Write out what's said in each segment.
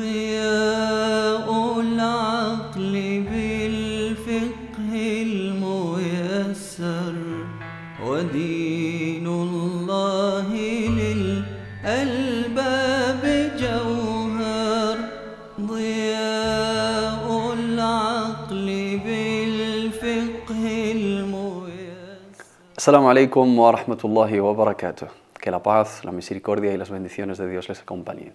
ضياء العقل بالفقه الميسر ودين الله للألباب جوهر ضياء العقل بالفقه الميسر. Assalamu alaikum wa rahmatullahi wa barakatuh. Que la paz, la misericordia y las bendiciones de Dios les acompañen.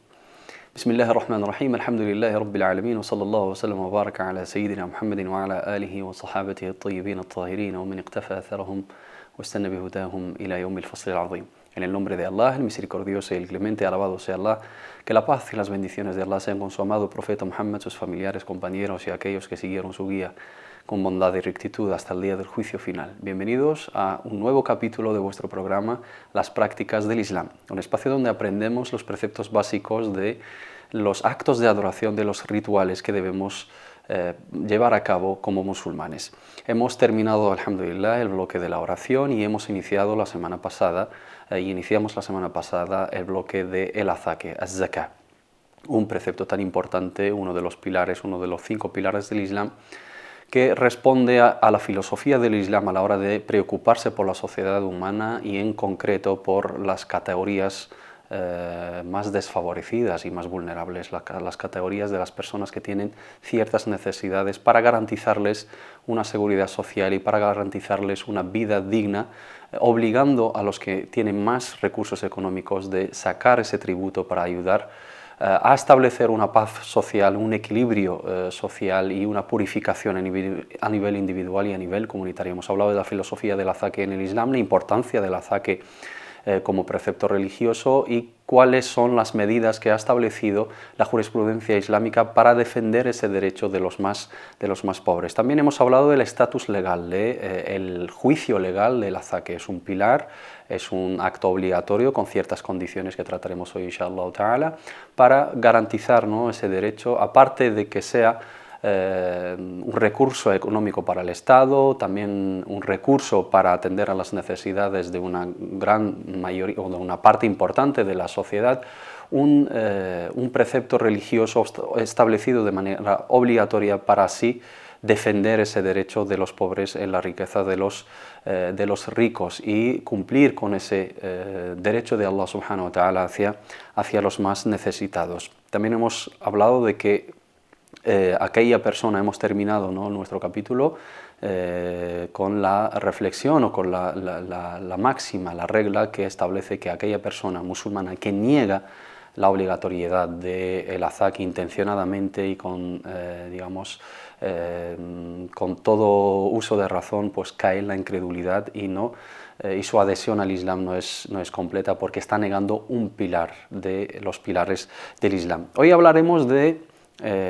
Bismillah ar-Rahman ar-Rahim, alhamdulillahi rabbil alamin, wa sallallahu wa sallam wa baraka ala sayyidina Muhammadin wa ala alihi wa sahabatihi at-tayyibin at-tahirin wa man iqtafa atharahum wa istanna bihudahum ila yawm al-fasl al-azim. En el nombre de Allah, el misericordioso y el clemente, alabado sea Allah, que la paz y las bendiciones de Allah sean con su amado profeta Muhammad, sus familiares, compañeros y aquellos que siguieron su guía con bondad y rectitud hasta el día del juicio final. Bienvenidos a un nuevo capítulo de vuestro programa Las prácticas del Islam, un espacio donde aprendemos los preceptos básicos de los actos de adoración, de los rituales que debemos llevar a cabo como musulmanes. Hemos terminado, alhamdulillah, el bloque de la oración y hemos iniciado la semana pasada, iniciamos la semana pasada el bloque de el azaque, az-zakah, un precepto tan importante, uno de los pilares, uno de los 5 pilares del Islam, que responde a la filosofía del Islam a la hora de preocuparse por la sociedad humana y en concreto por las categorías más desfavorecidas y más vulnerables, las categorías de las personas que tienen ciertas necesidades, para garantizarles una seguridad social y para garantizarles una vida digna, obligando a los que tienen más recursos económicos de sacar ese tributo para ayudar a establecer una paz social, un equilibrio social y una purificación a nivel individual y a nivel comunitario. Hemos hablado de la filosofía del azaque en el Islam, la importancia del azaque como precepto religioso y cuáles son las medidas que ha establecido la jurisprudencia islámica para defender ese derecho de los más pobres. También hemos hablado del estatus legal, el juicio legal del azaque. Es un pilar, es un acto obligatorio con ciertas condiciones que trataremos hoy, inshallah ta'ala, para garantizar, ¿no?, ese derecho, aparte de que sea un recurso económico para el Estado, también un recurso para atender a las necesidades de una gran mayoría o de una parte importante de la sociedad, un precepto religioso establecido de manera obligatoria para así defender ese derecho de los pobres en la riqueza de los ricos y cumplir con ese derecho de Allah subhanahu wa ta'ala hacia los más necesitados. También hemos hablado de que aquella persona, hemos terminado, ¿no?, nuestro capítulo con la reflexión o con la máxima, la regla que establece que aquella persona musulmana que niega la obligatoriedad del azaque intencionadamente y con, con todo uso de razón, pues cae en la incredulidad y su adhesión al Islam no es completa, porque está negando un pilar de los pilares del Islam. Hoy hablaremos de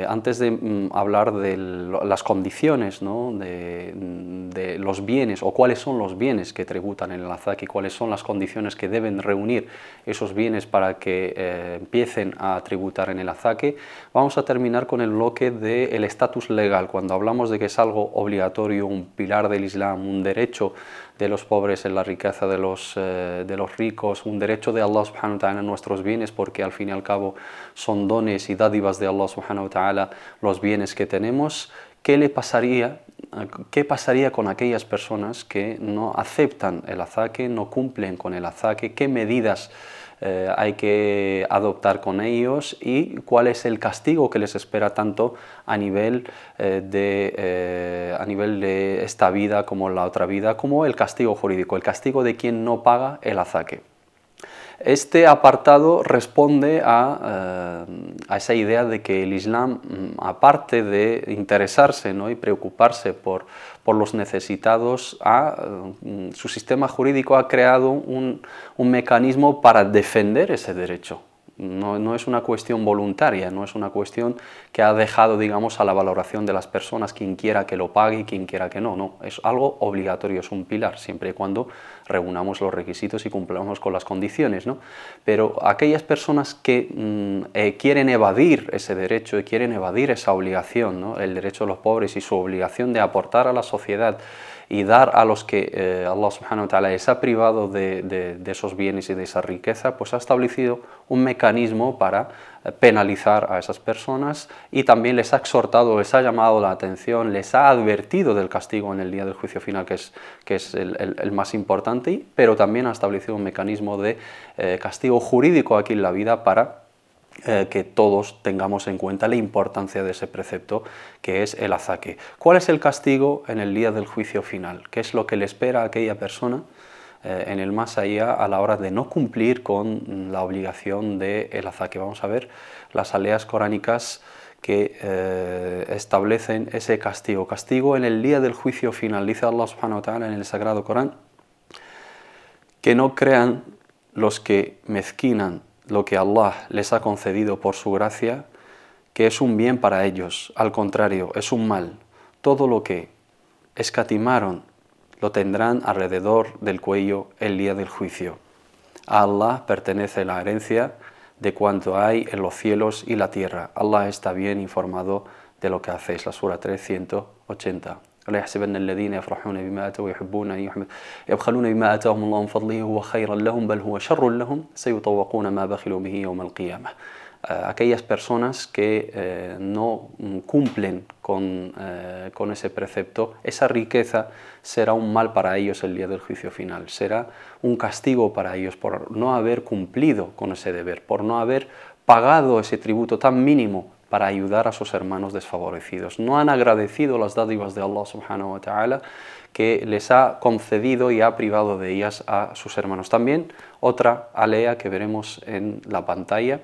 antes de hablar de las condiciones, ¿no?, de los bienes, o cuáles son los bienes que tributan en el azaque, cuáles son las condiciones que deben reunir esos bienes para que empiecen a tributar en el azaque, vamos a terminar con el bloque del estatus legal. Cuando hablamos de que es algo obligatorio, un pilar del Islam, un derecho de los pobres en la riqueza de los ricos, un derecho de Allah subhanahu wa ta'ala en nuestros bienes, porque al fin y al cabo son dones y dádivas de Allah subhanahu wa ta'ala los bienes que tenemos. ¿Qué pasaría con aquellas personas que no aceptan el azaque, no cumplen con el azaque? ¿Qué medidas hay que adoptar con ellos y cuál es el castigo que les espera tanto a nivel de esta vida como la otra vida, como el castigo jurídico, el castigo de quien no paga el azaque? Este apartado responde a esa idea de que el Islam, aparte de interesarse, ¿no?, y preocuparse por los necesitados, su sistema jurídico ha creado un mecanismo para defender ese derecho. No es una cuestión voluntaria, no es una cuestión que ha dejado, digamos, a la valoración de las personas, quien quiera que lo pague y quien quiera que no. No, es algo obligatorio, es un pilar, siempre y cuando reunamos los requisitos y cumplamos con las condiciones, ¿no? Pero aquellas personas que quieren evadir ese derecho y quieren evadir esa obligación, ¿no?, el derecho de los pobres y su obligación de aportar a la sociedad y dar a los que Allah subhanahu wa ta'ala les ha privado de esos bienes y de esa riqueza, pues ha establecido un mecanismo para penalizar a esas personas y también les ha exhortado, les ha llamado la atención, les ha advertido del castigo en el día del juicio final, que es el más importante, pero también ha establecido un mecanismo de castigo jurídico aquí en la vida para que todos tengamos en cuenta la importancia de ese precepto que es el azaque. ¿Cuál es el castigo en el día del juicio final? ¿Qué es lo que le espera a aquella persona en el más allá a la hora de no cumplir con la obligación del azaque? Vamos a ver las aleas coránicas que establecen ese castigo. Castigo en el día del juicio final. Dice Allah subhanahu wa ta'ala en el Sagrado Corán que no crean los que mezquinan lo que Allah les ha concedido por su gracia, que es un bien para ellos, al contrario, es un mal. Todo lo que escatimaron lo tendrán alrededor del cuello el día del juicio. A Allah pertenece la herencia de cuanto hay en los cielos y la tierra. Allah está bien informado de lo que hacéis. La sura 380. ولا يحسبن الذين يفرحون بما آتوا ويحبون أن يبخلون بما آتاهم الله من فضله هو خيرا لهم بل هو شر لهم سيطوقون ما بخلوا به يوم القيامة. Aquellas personas que no cumplen con ese precepto, esa riqueza será un mal para ellos el día del juicio final, será un castigo para ellos por no haber cumplido con ese deber, por no haber pagado ese tributo tan mínimo para ayudar a sus hermanos desfavorecidos. No han agradecido las dádivas de Allah subhanahu wa ta'ala que les ha concedido y ha privado de ellas a sus hermanos. También otra alea que veremos en la pantalla: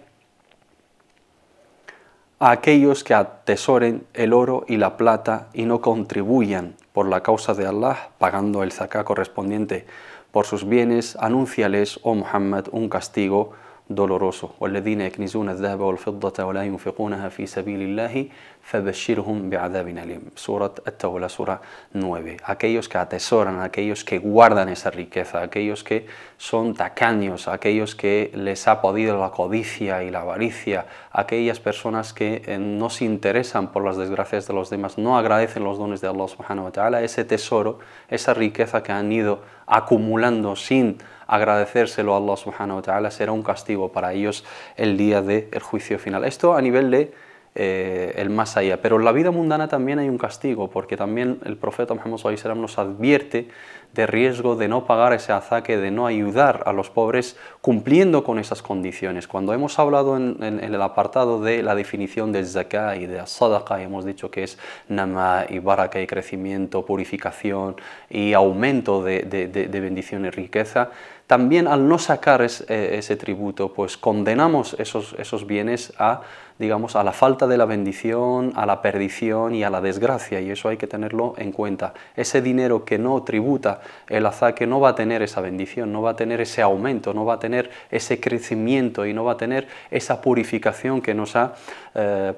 a aquellos que atesoren el oro y la plata y no contribuyan por la causa de Allah, pagando el zaká correspondiente por sus bienes, anúnciales, oh Muhammad, un castigo doloroso. والذين يكنزون الذهب والفضة ولا ينفقونها في سبيل الله فبشرهم بعذاب أليم. Surat At-Tawla, sura 9. Aquellos que atesoran, aquellos que guardan esa riqueza, aquellos que son tacaños, aquellos que les ha podido la codicia y la avaricia, aquellas personas que no se interesan por las desgracias de los demás, no agradecen los dones de Allah subhanahu wa ta'ala, ese tesoro, esa riqueza que han ido acumulando sin agradecérselo a Allah subhanahu wa ta'ala, será un castigo para ellos el día del juicio final. Esto a nivel de el más allá, pero en la vida mundana también hay un castigo, porque también el profeta Muhammad sallallahu alaihi wasallam nos advierte de riesgo de no pagar ese azaque, de no ayudar a los pobres cumpliendo con esas condiciones. Cuando hemos hablado en el apartado de la definición del zaká y de sadaqa, hemos dicho que es nama y baraka y crecimiento, purificación y aumento de bendición y riqueza, también al no sacar ese tributo, pues condenamos esos bienes a, digamos, a la falta de la bendición, a la perdición y a la desgracia, y eso hay que tenerlo en cuenta. Ese dinero que no tributa el azaque no va a tener esa bendición, no va a tener ese aumento, no va a tener ese crecimiento y no va a tener esa purificación que nos ha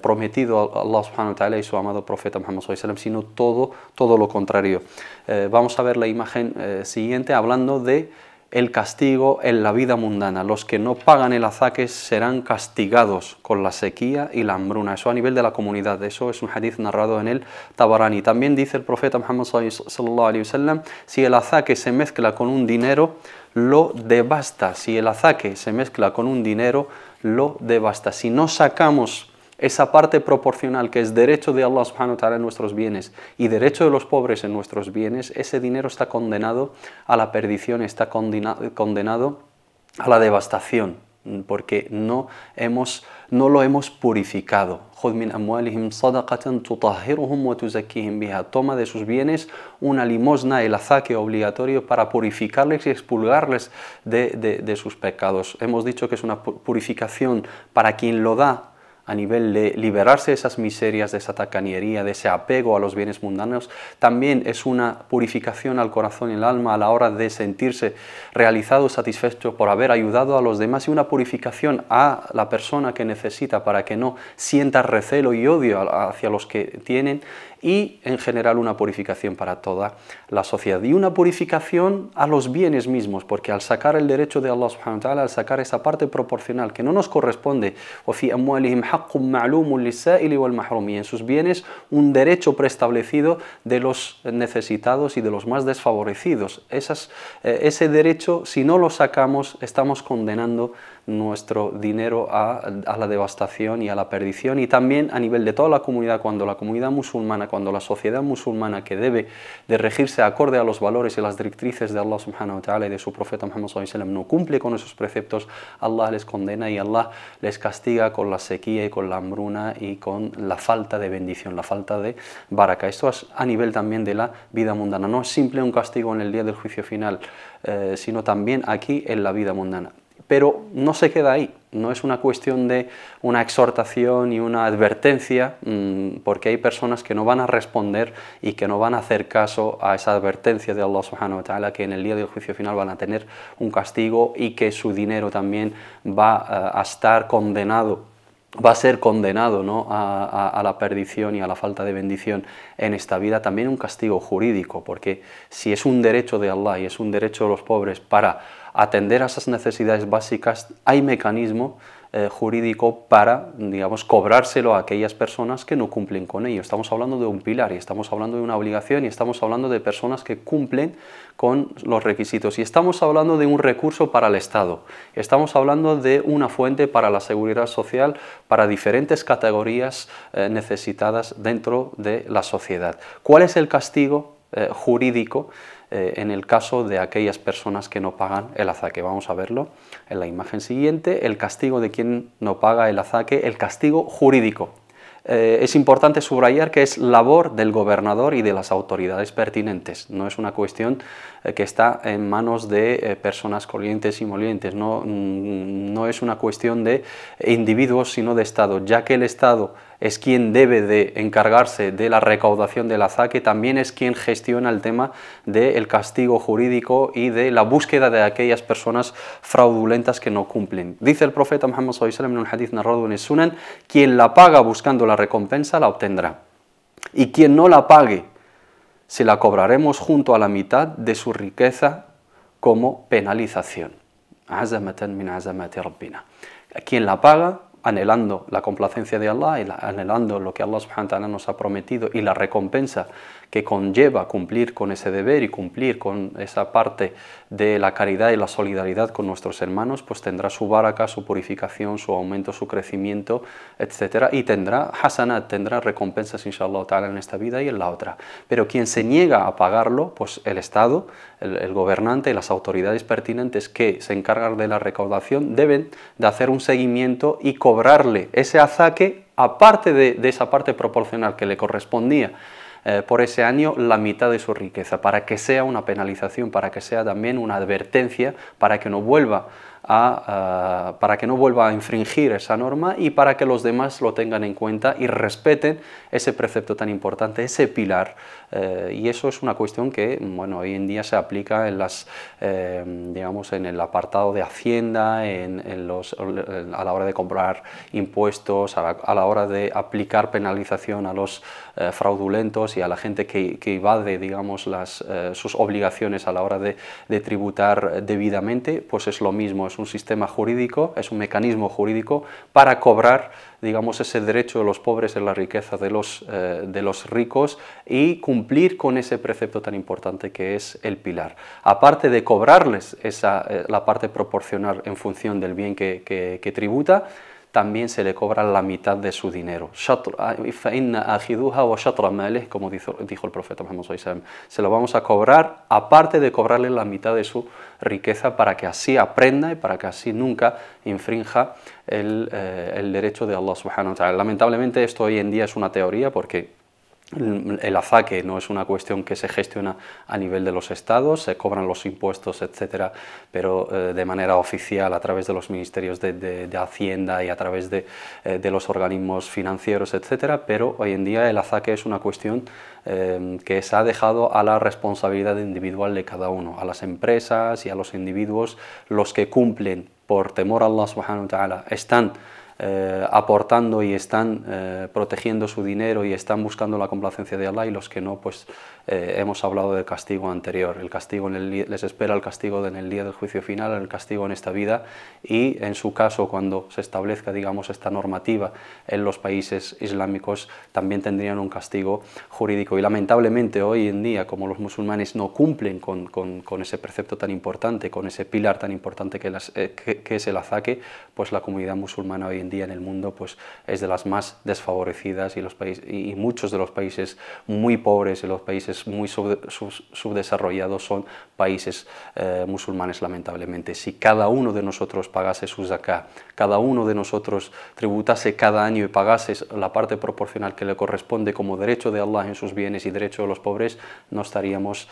prometido Allah subhanahu wa ta'ala y su amado profeta Muhammad sallallahu alaihi wasallam, sino todo lo contrario. Vamos a ver la imagen siguiente hablando de el castigo en la vida mundana. Los que no pagan el azaque serán castigados con la sequía y la hambruna. Eso a nivel de la comunidad. Eso es un hadith narrado en el Tabarani. También dice el profeta Muhammad sallallahu alaihi wasallam: si el azaque se mezcla con un dinero, lo devasta. Si el azaque se mezcla con un dinero, lo devasta. Si no sacamos esa parte proporcional que es derecho de Allah subhanahu wa ta'ala en nuestros bienes y derecho de los pobres en nuestros bienes, ese dinero está condenado a la perdición, está condenado a la devastación, porque no lo hemos purificado. خُذْ مِنْ أَمْوَالِهِمْ صَدَقَةً تُطَهِّرُهُمْ وَتُزَكِّيهِمْ بِهَا. Toma de sus bienes una limosna, el azaque obligatorio, para purificarles y expulgarles de sus pecados. Hemos dicho que es una purificación para quien lo da, a nivel de liberarse de esas miserias, de esa tacañería, de ese apego a los bienes mundanos. También es una purificación al corazón y al alma a la hora de sentirse realizado, satisfecho por haber ayudado a los demás, y una purificación a la persona que necesita para que no sienta recelo y odio hacia los que tienen, y en general una purificación para toda la sociedad y una purificación a los bienes mismos, porque al sacar el derecho de Allah subhanahu wa ta'ala, al sacar esa parte proporcional que no nos corresponde, وَفِي أَمْوَالِهِمْ حق معلوم للسائل والمحروم, y en sus bienes un derecho preestablecido de los necesitados y de los más desfavorecidos. Ese derecho, si no lo sacamos, estamos condenando nuestro dinero a la devastación y a la perdición, y también a nivel de toda la comunidad, cuando la comunidad musulmana, cuando la sociedad musulmana, que debe de regirse acorde a los valores y las directrices de Allah subhanahu wa ta'ala y de su profeta Muhammad sallallahu alaihi wasallam, no cumple con esos preceptos, Allah les condena y Allah les castiga con la sequía y con la hambruna y con la falta de bendición, la falta de baraka. Esto es a nivel también de la vida mundana, no es simple un castigo en el día del juicio final, sino también aquí en la vida mundana. Pero no se queda ahí, no es una cuestión de una exhortación y una advertencia, porque hay personas que no van a responder y que no van a hacer caso a esa advertencia de Allah subhanahu wa ta'ala, que en el día del juicio final van a tener un castigo y que su dinero también va a estar condenado, va a ser condenado, ¿no?, a la perdición y a la falta de bendición en esta vida. También un castigo jurídico, porque si es un derecho de Allah y es un derecho de los pobres para atender a esas necesidades básicas, hay mecanismo jurídico para, digamos, cobrárselo a aquellas personas que no cumplen con ello. Estamos hablando de un pilar y estamos hablando de una obligación y estamos hablando de personas que cumplen con los requisitos, y estamos hablando de un recurso para el Estado, estamos hablando de una fuente para la seguridad social para diferentes categorías necesitadas dentro de la sociedad. ¿Cuál es el castigo jurídico en el caso de aquellas personas que no pagan el azaque? Vamos a verlo en la imagen siguiente. El castigo de quien no paga el azaque, el castigo jurídico. Es importante subrayar que es labor del gobernador y de las autoridades pertinentes, no es una cuestión que está en manos de personas corrientes y molientes, no es una cuestión de individuos sino de Estado, ya que el Estado es quien debe de encargarse de la recaudación del azaque, también es quien gestiona el tema del castigo jurídico y de la búsqueda de aquellas personas fraudulentas que no cumplen. Dice el profeta Muhammad sallallahu alaihi wasallam en un hadith narrado en el Sunan: quien la paga buscando la recompensa la obtendrá, y quien no la pague se la cobraremos junto a la mitad de su riqueza como penalización. Azamatan min azamati rabbina. Quien la paga anhelando la complacencia de Allah y anhelando lo que Allah subhanahu wa ta'ala nos ha prometido y la recompensa que conlleva cumplir con ese deber y cumplir con esa parte de la caridad y la solidaridad con nuestros hermanos, pues tendrá su baraka, su purificación, su aumento, su crecimiento, etc. Y tendrá hasanat, tendrá recompensas inshallah ta'ala en esta vida y en la otra. Pero quien se niega a pagarlo, pues el Estado, el gobernante y las autoridades pertinentes que se encargan de la recaudación deben de hacer un seguimiento y cobrarle ese azaque, aparte de esa parte proporcional que le correspondía por ese año, la mitad de su riqueza, para que sea una penalización, para que sea también una advertencia, para que no vuelva a infringir esa norma y para que los demás lo tengan en cuenta y respeten ese precepto tan importante, ese pilar. Y eso es una cuestión que, bueno, hoy en día se aplica en digamos, en el apartado de Hacienda, a la hora de comprar impuestos, a la hora de aplicar penalización a los fraudulentos y a la gente que evade, digamos, sus obligaciones a la hora de tributar debidamente. Pues es lo mismo, es un sistema jurídico, es un mecanismo jurídico para cobrar, digamos, ese derecho de los pobres en la riqueza de los ricos y cumplir con ese precepto tan importante que es el pilar. Aparte de cobrarles la parte proporcional en función del bien que tributa, también se le cobra la mitad de su dinero. Como dijo el profeta Muhammad sallallahu alaihi wasallam, se lo vamos a cobrar, aparte de cobrarle la mitad de su riqueza, para que así aprenda y para que así nunca infrinja el derecho de Allah subhanahu wa ta'ala. Lamentablemente esto hoy en día es una teoría, porque el azaque no es una cuestión que se gestiona a nivel de los estados, se cobran los impuestos, etcétera, pero de manera oficial a través de los ministerios de Hacienda y a través de los organismos financieros, etcétera. Pero hoy en día el azaque es una cuestión que se ha dejado a la responsabilidad individual de cada uno, a las empresas y a los individuos. Los que cumplen por temor a Allah subhanahu wa ta'ala están aportando y están protegiendo su dinero y están buscando la complacencia de Allah, y los que no, pues hemos hablado del castigo anterior. El castigo les espera el castigo en el día del juicio final, el castigo en esta vida, y en su caso, cuando se establezca, digamos, esta normativa en los países islámicos, también tendrían un castigo jurídico. Y lamentablemente hoy en día, como los musulmanes no cumplen con ese precepto tan importante, con ese pilar tan importante que es el azaque, pues la comunidad musulmana hoy en día en el mundo pues es de las más desfavorecidas, y muchos de los países muy pobres y los países muy subdesarrollados son países musulmanes, lamentablemente. Si cada uno de nosotros pagase su zakah, cada uno de nosotros tributase cada año y pagase la parte proporcional que le corresponde como derecho de Allah en sus bienes y derecho de los pobres, no estaríamos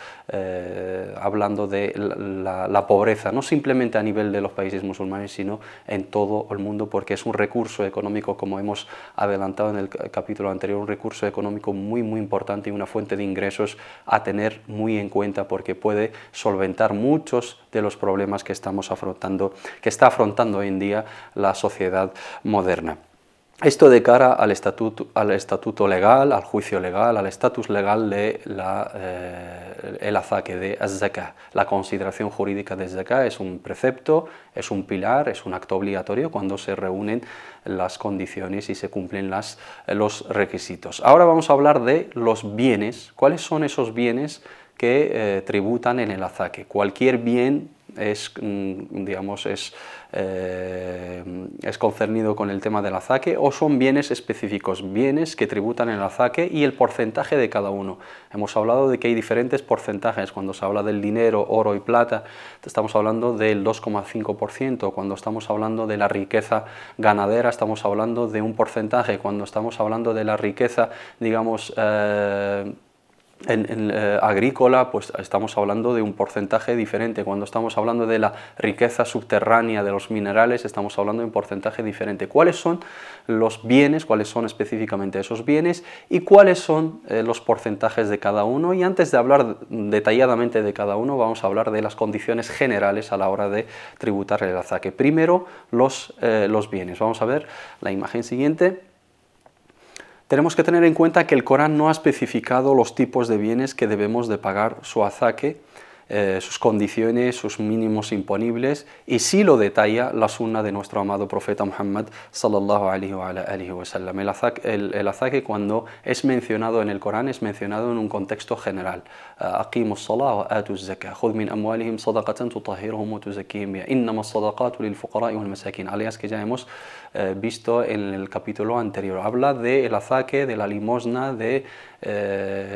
hablando de la pobreza, no simplemente a nivel de los países musulmanes, sino en todo el mundo, porque es un recurso económico, como hemos adelantado en el capítulo anterior, un recurso económico muy importante y una fuente de ingresos a tener muy en cuenta, porque puede solventar muchos de los problemas que está afrontando hoy en día la sociedad moderna. Esto de cara al estatuto legal, al juicio legal, al estatus legal de el azaque de az-zakah. La consideración jurídica de zakah es un precepto, es un pilar, es un acto obligatorio cuando se reúnen las condiciones y se cumplen los requisitos. Ahora vamos a hablar de los bienes. ¿Cuáles son esos bienes que tributan en el azaque? Cualquier bien es concernido con el tema del azaque, o son bienes específicos, bienes que tributan en el azaque, y el porcentaje de cada uno. Hemos hablado de que hay diferentes porcentajes. Cuando se habla del dinero, oro y plata, estamos hablando del 2,5%. Cuando estamos hablando de la riqueza ganadera, estamos hablando de un porcentaje. Cuando estamos hablando de la riqueza, digamos, agrícola, pues estamos hablando de un porcentaje diferente. Cuando estamos hablando de la riqueza subterránea de los minerales, estamos hablando de un porcentaje diferente. ¿Cuáles son los bienes? ¿Cuáles son específicamente esos bienes? ¿Y cuáles son los porcentajes de cada uno? Y antes de hablar detalladamente de cada uno, vamos a hablar de las condiciones generales a la hora de tributar el azaque. Primero, los bienes. Vamos a ver la imagen siguiente. Tenemos que tener en cuenta que el Corán no ha especificado los tipos de bienes que debemos de pagar su azaque, sus condiciones, sus mínimos imponibles, y sí lo detalla la sunna de nuestro amado profeta Muhammad sallallahu alaihi wa sallam. El azaque, cuando es mencionado en el Corán, es mencionado en un contexto general. Aqimus salah wa atuz zakah, khudh min amwalihim sadaqatan tutahhiruhum wa tuzakkihim biha, innamas sadaqatu lil fuqara'i wal masakin, alias que ya hemos visto en el capítulo anterior. Habla del azaque, de la limosna, de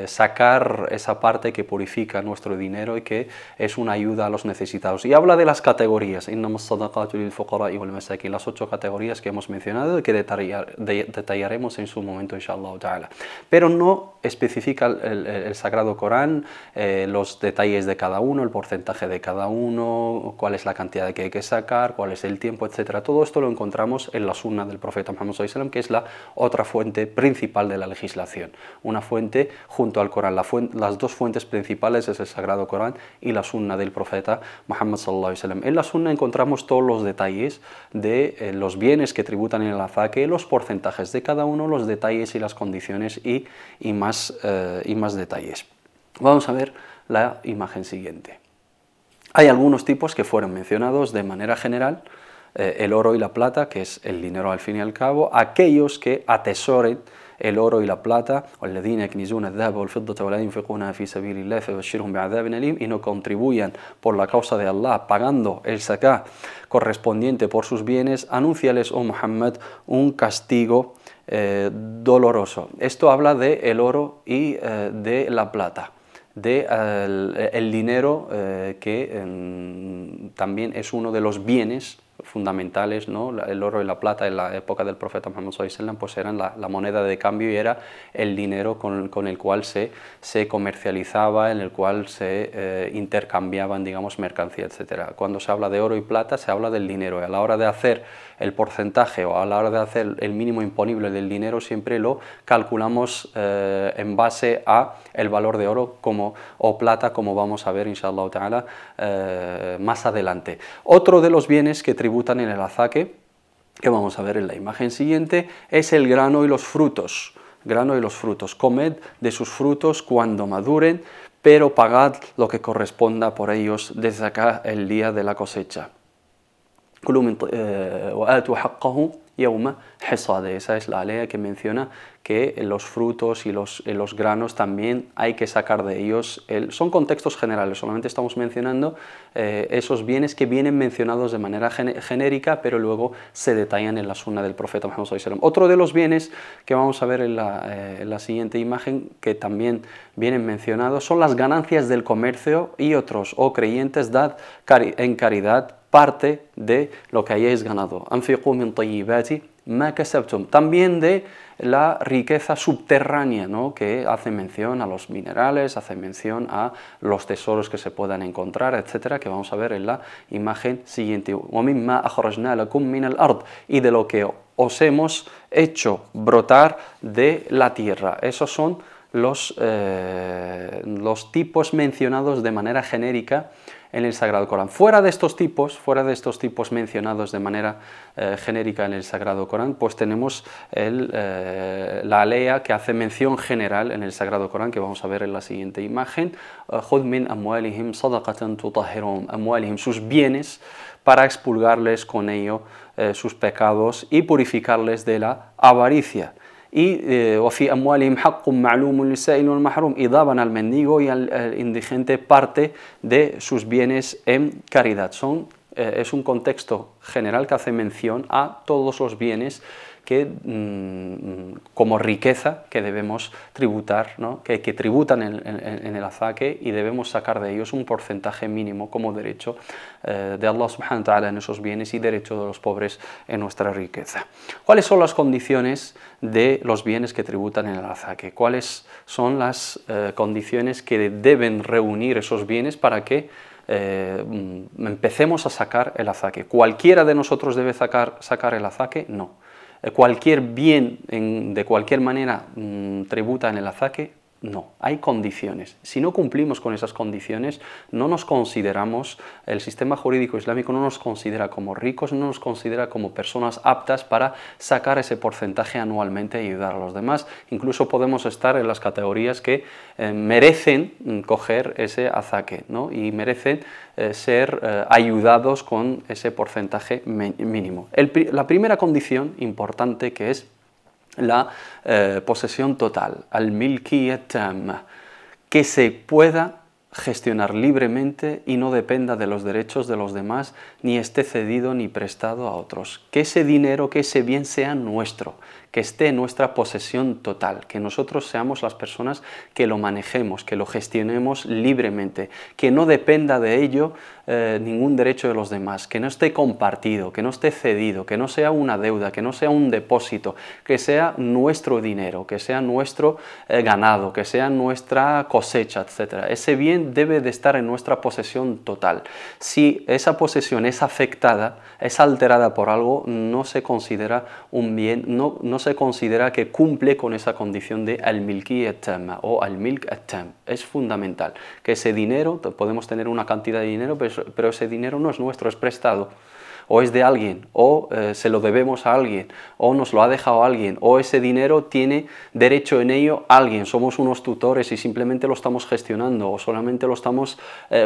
sacar esa parte que purifica nuestro dinero y que es una ayuda a los necesitados. Y habla de las categorías, las 8 categorías que hemos mencionado y que detallaremos en su momento, inshallah ta'ala. Pero no especifica el Sagrado Corán los detalles de cada uno, el porcentaje de cada uno, cuál es la cantidad que hay que sacar, cuál es el tiempo, etc. Todo esto lo encontramos en la sunna del profeta Muhammad sallallahu alaihi wasallam, que es la otra fuente principal de la legislación. Una fuente junto al Corán. Las dos fuentes principales es el Sagrado Corán y la sunna del profeta Muhammad sallallahu alaihi wasallam. En la sunna encontramos todos los detalles de los bienes que tributan en el azaque, los porcentajes de cada uno, los detalles y las condiciones y más detalles. Vamos a ver la imagen siguiente. Hay algunos tipos que fueron mencionados de manera general: el oro y la plata, que es el dinero al fin y al cabo, aquellos que atesoren el oro y la plata, y no contribuyan por la causa de Allah pagando el zakah correspondiente por sus bienes, anúnciales, oh Muhammad, un castigo doloroso. Esto habla de el oro y de la plata, de el dinero, que también es uno de los bienes fundamentales, ¿no? El oro y la plata en la época del profeta Muhammad sallallahu alaihi wasallam pues eran la moneda de cambio, y era el dinero con el cual se comercializaba, en el cual se intercambiaban, digamos, mercancía, etc. Cuando se habla de oro y plata se habla del dinero, y a la hora de hacer el porcentaje o a la hora de hacer el mínimo imponible del dinero siempre lo calculamos en base a el valor de oro o plata, como vamos a ver inshallah ta'ala más adelante. Otro de los bienes que tributan en el azaque que vamos a ver en la imagen siguiente, es el grano y los frutos. Grano y los frutos. Comed de sus frutos cuando maduren, pero pagad lo que corresponda por ellos desde acá el día de la cosecha. Esa es la ley que menciona que los frutos y los granos también hay que sacar de ellos. Son contextos generales, solamente estamos mencionando esos bienes que vienen mencionados de manera genérica, pero luego se detallan en la sunna del profeta Muhammad sallallahu alaihi wasallam. Otro de los bienes que vamos a ver en la siguiente imagen, que también vienen mencionados, son las ganancias del comercio y otros, creyentes, dad en caridad parte de lo que hayáis ganado. Anfiqu min tayyibati ma kasabtum. También de la riqueza subterránea, ¿no?, que hace mención a los minerales, hace mención a los tesoros que se puedan encontrar, etcétera, que vamos a ver en la imagen siguiente. Wa mimma akhrajna lakum min al-ard. Y de lo que os hemos hecho brotar de la tierra. Esos son los tipos mencionados de manera genérica en el Sagrado Corán. Fuera de estos tipos mencionados de manera genérica en el Sagrado Corán, pues tenemos la alea que hace mención general en el Sagrado Corán, que vamos a ver en la siguiente imagen. Khudh min amwalihim sadaqatan tutahhiruhum, amwalihim, sus bienes, para expurgarles con ello sus pecados y purificarles de la avaricia. Y daban al mendigo y al indigente parte de sus bienes en caridad. Es un contexto general que hace mención a todos los bienes que, como riqueza, que debemos tributar, ¿no?, que tributan en el azaque, y debemos sacar de ellos un porcentaje mínimo como derecho de Allah subhanahu wa ta'ala en esos bienes y derecho de los pobres en nuestra riqueza. ¿Cuáles son las condiciones de los bienes que tributan en el azaque? ¿Cuáles son las condiciones que deben reunir esos bienes para que empecemos a sacar el azaque? ¿Cualquiera de nosotros debe sacar el azaque? No. ¿Cualquier bien de cualquier manera tributa en el azaque? No, hay condiciones. Si no cumplimos con esas condiciones, no nos consideramos, el sistema jurídico islámico no nos considera como ricos, no nos considera como personas aptas para sacar ese porcentaje anualmente y ayudar a los demás. Incluso podemos estar en las categorías que merecen coger ese azaque, ¿no?, y merecen ser ayudados con ese porcentaje mínimo. La primera condición importante, que es la posesión total, al-milkiyya tamma, que se pueda gestionar libremente y no dependa de los derechos de los demás, ni esté cedido ni prestado a otros. Que ese dinero, que ese bien sea nuestro, que esté en nuestra posesión total, que nosotros seamos las personas que lo manejemos, que lo gestionemos libremente, que no dependa de ello ningún derecho de los demás, que no esté compartido, que no esté cedido, que no sea una deuda, que no sea un depósito, que sea nuestro dinero, que sea nuestro ganado, que sea nuestra cosecha, etc. Ese bien debe de estar en nuestra posesión total. Si esa posesión es afectada, es alterada por algo, no se considera un bien, no se considera que cumple con esa condición de al-milkiyya tamma o al-milk at-tam. Es fundamental que ese dinero, podemos tener una cantidad de dinero, pero ese dinero no es nuestro, es prestado, o es de alguien, o se lo debemos a alguien, o nos lo ha dejado alguien, o ese dinero tiene derecho en ello alguien, somos unos tutores y simplemente lo estamos gestionando, o solamente lo estamos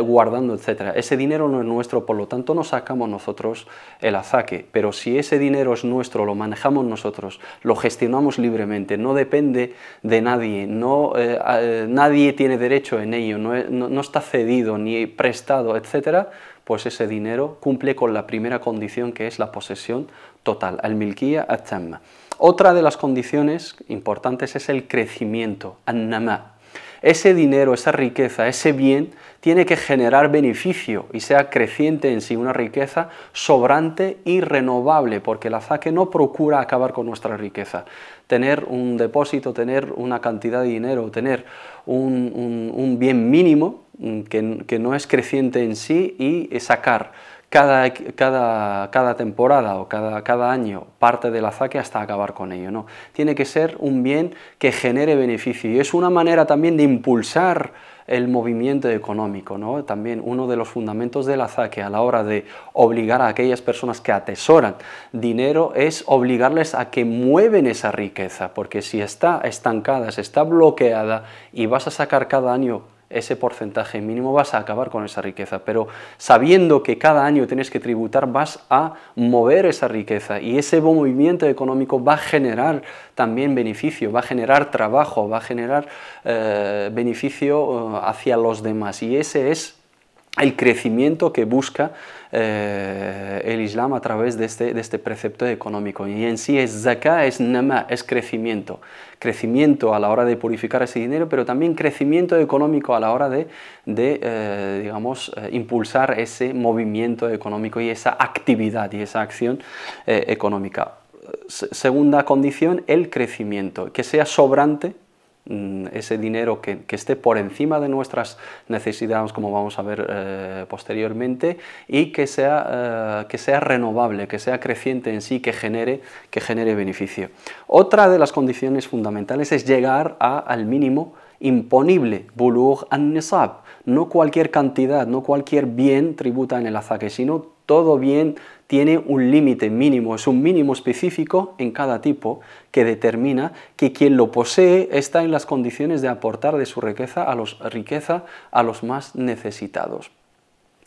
guardando, etc. Ese dinero no es nuestro, por lo tanto no sacamos nosotros el azaque, pero si ese dinero es nuestro, lo manejamos nosotros, lo gestionamos libremente, no depende de nadie, nadie tiene derecho en ello, no está cedido ni prestado, etc., pues ese dinero cumple con la primera condición, que es la posesión total, al-milkiyya at-tamma. Otra de las condiciones importantes es el crecimiento, an-nama. Ese dinero, esa riqueza, ese bien tiene que generar beneficio y sea creciente en sí, una riqueza sobrante y renovable, porque el azaque no procura acabar con nuestra riqueza. Tener un depósito, tener una cantidad de dinero, tener un bien mínimo que no es creciente en sí, y sacar cada temporada o cada año parte de la zaque hasta acabar con ello, no. Tiene que ser un bien que genere beneficio y es una manera también de impulsar el movimiento económico, ¿no? También uno de los fundamentos de la zaque a la hora de obligar a aquellas personas que atesoran dinero es obligarles a que mueven esa riqueza, porque si está estancada, si está bloqueada y vas a sacar cada año ese porcentaje mínimo, vas a acabar con esa riqueza, pero sabiendo que cada año tienes que tributar, vas a mover esa riqueza y ese movimiento económico va a generar también beneficio, va a generar trabajo, va a generar beneficio hacia los demás y ese es el crecimiento que busca el Islam a través de este precepto económico. Y en sí es zakah, es nama, es crecimiento. Crecimiento a la hora de purificar ese dinero, pero también crecimiento económico a la hora de impulsar ese movimiento económico y esa actividad y esa acción económica. Segunda condición, el crecimiento, que sea sobrante, ese dinero que esté por encima de nuestras necesidades, como vamos a ver posteriormente, y que sea renovable, que sea creciente en sí, que genere beneficio. Otra de las condiciones fundamentales es llegar al mínimo imponible, bulugh an-nisab. No cualquier cantidad, no cualquier bien tributa en el zaque, sino todo bien tiene un límite mínimo, es un mínimo específico en cada tipo que determina que quien lo posee está en las condiciones de aportar de su riqueza a los más necesitados.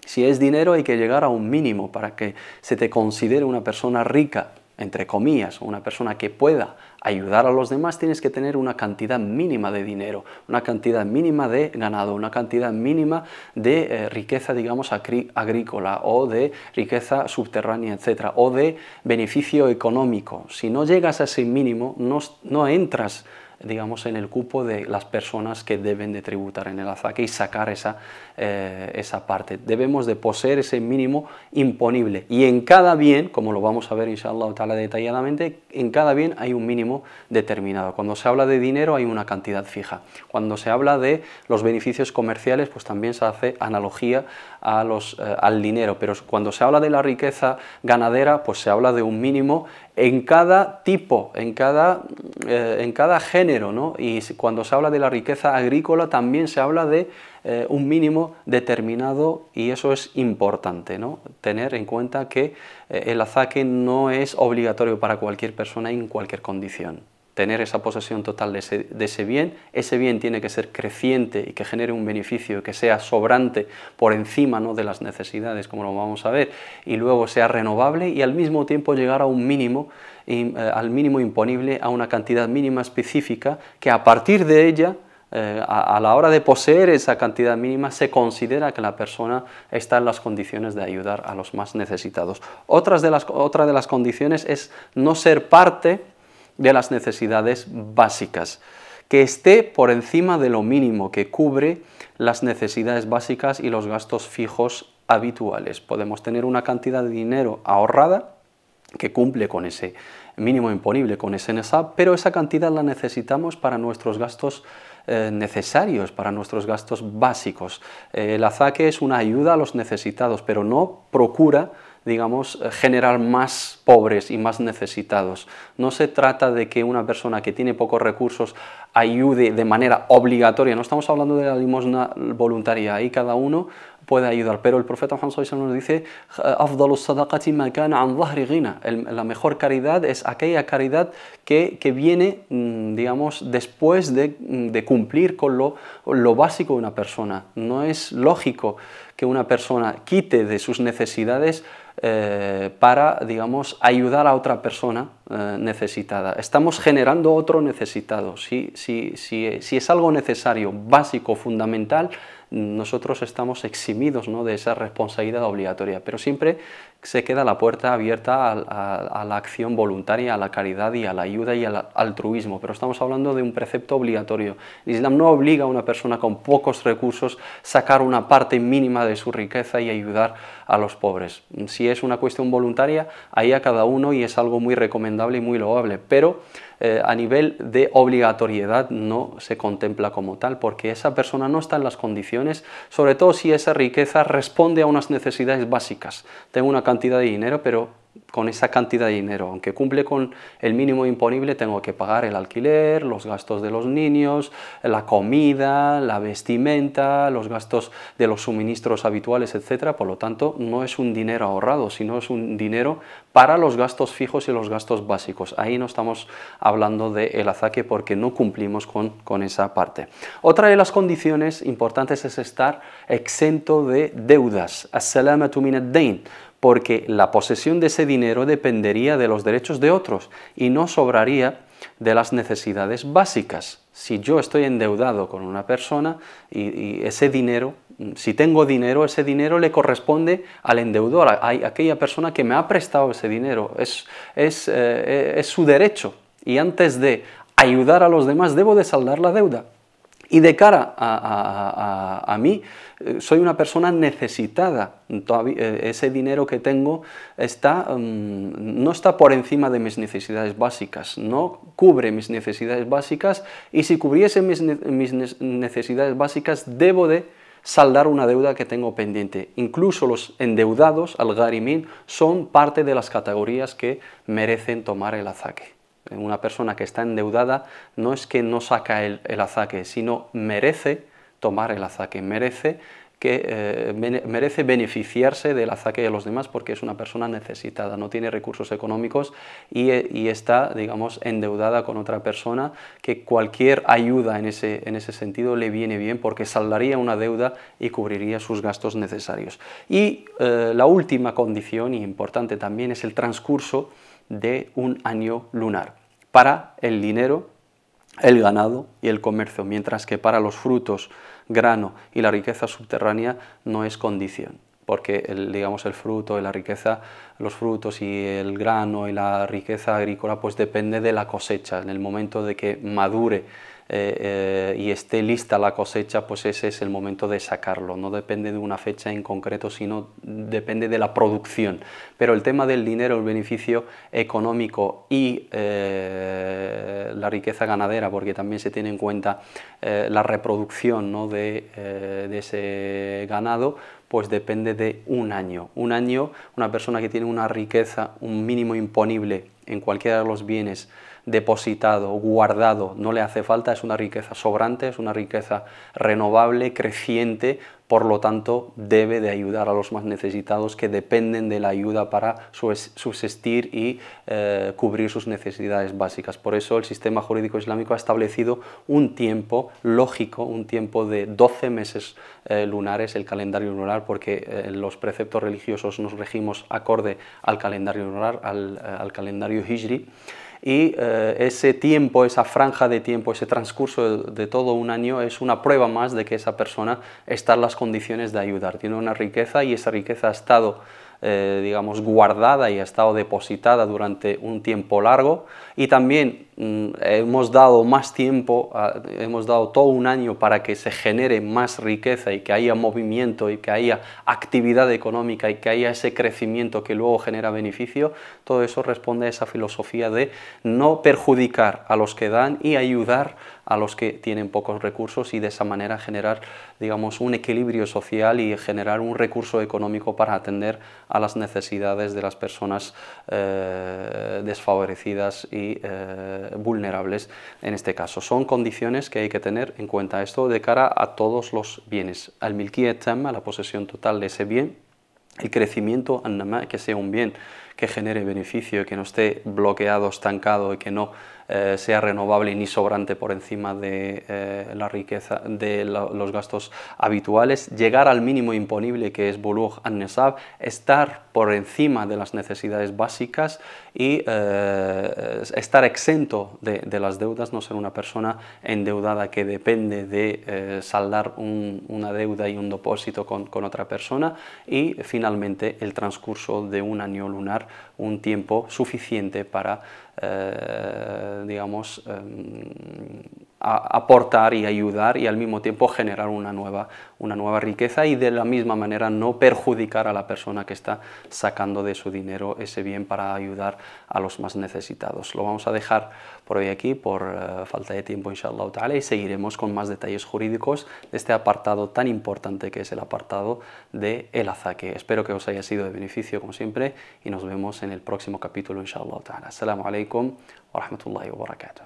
Si es dinero hay que llegar a un mínimo para que se te considere una persona rica, entre comillas, una persona que pueda ayudar a los demás, tienes que tener una cantidad mínima de dinero, una cantidad mínima de ganado, una cantidad mínima de riqueza, digamos, agrícola o de riqueza subterránea, etc., o de beneficio económico. Si no llegas a ese mínimo, no entras, digamos, en el cupo de las personas que deben de tributar en el zaque y sacar esa parte. Debemos de poseer ese mínimo imponible y en cada bien, como lo vamos a ver inshallah ta'ala detalladamente, en cada bien hay un mínimo determinado. Cuando se habla de dinero hay una cantidad fija. Cuando se habla de los beneficios comerciales, pues también se hace analogía al dinero, pero cuando se habla de la riqueza ganadera, pues se habla de un mínimo en cada tipo, en cada género, ¿no? Y cuando se habla de la riqueza agrícola también se habla de un mínimo determinado y eso es importante, ¿no? Tener en cuenta que el zaque no es obligatorio para cualquier persona en cualquier condición. Tener esa posesión total de ese bien tiene que ser creciente y que genere un beneficio, que sea sobrante por encima, ¿no?, de las necesidades, como lo vamos a ver, y luego sea renovable y al mismo tiempo llegar a un mínimo, al mínimo imponible, a una cantidad mínima específica que a partir de ella, a la hora de poseer esa cantidad mínima, se considera que la persona está en las condiciones de ayudar a los más necesitados. Otra de las condiciones es no ser parte de las necesidades básicas, que esté por encima de lo mínimo, que cubre las necesidades básicas y los gastos fijos habituales. Podemos tener una cantidad de dinero ahorrada que cumple con ese mínimo imponible, con ese nisab, pero esa cantidad la necesitamos para nuestros gastos necesarios, para nuestros gastos básicos. El zaque es una ayuda a los necesitados, pero no procura, digamos, generar más pobres y más necesitados. No se trata de que una persona que tiene pocos recursos ayude de manera obligatoria, no estamos hablando de la limosna voluntaria, ahí cada uno puede ayudar, pero el profeta Muhammad sallallahu alaihi wasallam nos dice afdalus sadaqati ma kana an dhahri ghina, la mejor caridad es aquella caridad que viene, digamos, después de cumplir con lo básico de una persona. No es lógico que una persona quite de sus necesidades para, digamos, ayudar a otra persona necesitada. Estamos generando otro necesitado. Si es algo necesario, básico, fundamental, nosotros estamos eximidos, ¿no?, de esa responsabilidad obligatoria, pero siempre se queda la puerta abierta a la acción voluntaria, a la caridad y a la ayuda y al altruismo, pero estamos hablando de un precepto obligatorio. El Islam no obliga a una persona con pocos recursos a sacar una parte mínima de su riqueza y ayudar a los pobres. Si es una cuestión voluntaria, ahí a cada uno, y es algo muy recomendable recomendable y muy loable, pero a nivel de obligatoriedad no se contempla como tal, porque esa persona no está en las condiciones, sobre todo si esa riqueza responde a unas necesidades básicas. Tengo una cantidad de dinero, pero con esa cantidad de dinero, aunque cumple con el mínimo imponible, tengo que pagar el alquiler, los gastos de los niños, la comida, la vestimenta, los gastos de los suministros habituales, etc. Por lo tanto, no es un dinero ahorrado, sino es un dinero para los gastos fijos y los gastos básicos. Ahí no estamos hablando del azaque porque no cumplimos con esa parte. Otra de las condiciones importantes es estar exento de deudas, as-salamatu min ad-dayn, porque la posesión de ese dinero dependería de los derechos de otros y no sobraría de las necesidades básicas. Si yo estoy endeudado con una persona y ese dinero, si tengo dinero, ese dinero le corresponde al endeudor, a aquella persona que me ha prestado ese dinero, es su derecho, y antes de ayudar a los demás debo de saldar la deuda. Y de cara a mí, soy una persona necesitada. Ese dinero que tengo no está por encima de mis necesidades básicas, no cubre mis necesidades básicas, y si cubriese mis necesidades básicas, debo de saldar una deuda que tengo pendiente. Incluso los endeudados, al-gharimín, son parte de las categorías que merecen tomar el azaque. Una persona que está endeudada no es que no saca el azaque, sino merece tomar el azaque, merece beneficiarse del azaque de los demás, porque es una persona necesitada, no tiene recursos económicos y está, digamos, endeudada con otra persona, que cualquier ayuda en ese sentido le viene bien, porque saldaría una deuda y cubriría sus gastos necesarios. Y la última condición, y importante también, es el transcurso de un año lunar para el dinero, el ganado y el comercio, mientras que para los frutos, grano y la riqueza subterránea no es condición, porque digamos, el fruto y la riqueza, los frutos y el grano y la riqueza agrícola, pues depende de la cosecha. En el momento de que madure y esté lista la cosecha, pues ese es el momento de sacarlo. No depende de una fecha en concreto, sino depende de la producción. Pero el tema del dinero, el beneficio económico y la riqueza ganadera, porque también se tiene en cuenta la reproducción, ¿no?, de ese ganado, pues depende de un año. Un año, una persona que tiene una riqueza, un mínimo imponible en cualquiera de los bienes, depositado, guardado, no le hace falta, es una riqueza sobrante, es una riqueza renovable, creciente, por lo tanto debe de ayudar a los más necesitados, que dependen de la ayuda para subsistir y cubrir sus necesidades básicas. Por eso el sistema jurídico islámico ha establecido un tiempo lógico, un tiempo de 12 meses lunares, el calendario lunar, porque los preceptos religiosos nos regimos acorde al calendario lunar, al calendario hijri. Y ese tiempo, esa franja de tiempo, ese transcurso de todo un año es una prueba más de que esa persona está en las condiciones de ayudar. Tiene una riqueza y esa riqueza ha estado, digamos, guardada y ha estado depositada durante un tiempo largo, y también hemos dado más tiempo, hemos dado todo un año para que se genere más riqueza y que haya movimiento y que haya actividad económica y que haya ese crecimiento que luego genera beneficio. Todo eso responde a esa filosofía de no perjudicar a los que dan y ayudar a los que tienen pocos recursos, y de esa manera generar, digamos, un equilibrio social y generar un recurso económico para atender a las necesidades de las personas desfavorecidas y vulnerables en este caso. Son condiciones que hay que tener en cuenta, esto de cara a todos los bienes. Al-milkiyya tamma, la posesión total de ese bien, el crecimiento, an-nama, que sea un bien que genere beneficio, que no esté bloqueado, estancado y que no sea renovable ni sobrante por encima de la riqueza, de los gastos habituales, llegar al mínimo imponible, que es bulugh an-nisab, estar por encima de las necesidades básicas y estar exento de las deudas, no ser una persona endeudada que depende de saldar una deuda y un depósito con otra persona, y finalmente el transcurso de un año lunar, un tiempo suficiente para digamos, aportar y ayudar y al mismo tiempo generar una nueva riqueza y de la misma manera no perjudicar a la persona que está sacando de su dinero ese bien para ayudar a los más necesitados. Lo vamos a dejar por hoy aquí por falta de tiempo, inshallah ta'ala, y seguiremos con más detalles jurídicos de este apartado tan importante que es el apartado de el azaque. Espero que os haya sido de beneficio como siempre y nos vemos en el próximo capítulo, inshallah ta'ala. Assalamu alaikum wa rahmatullahi wa barakatuh.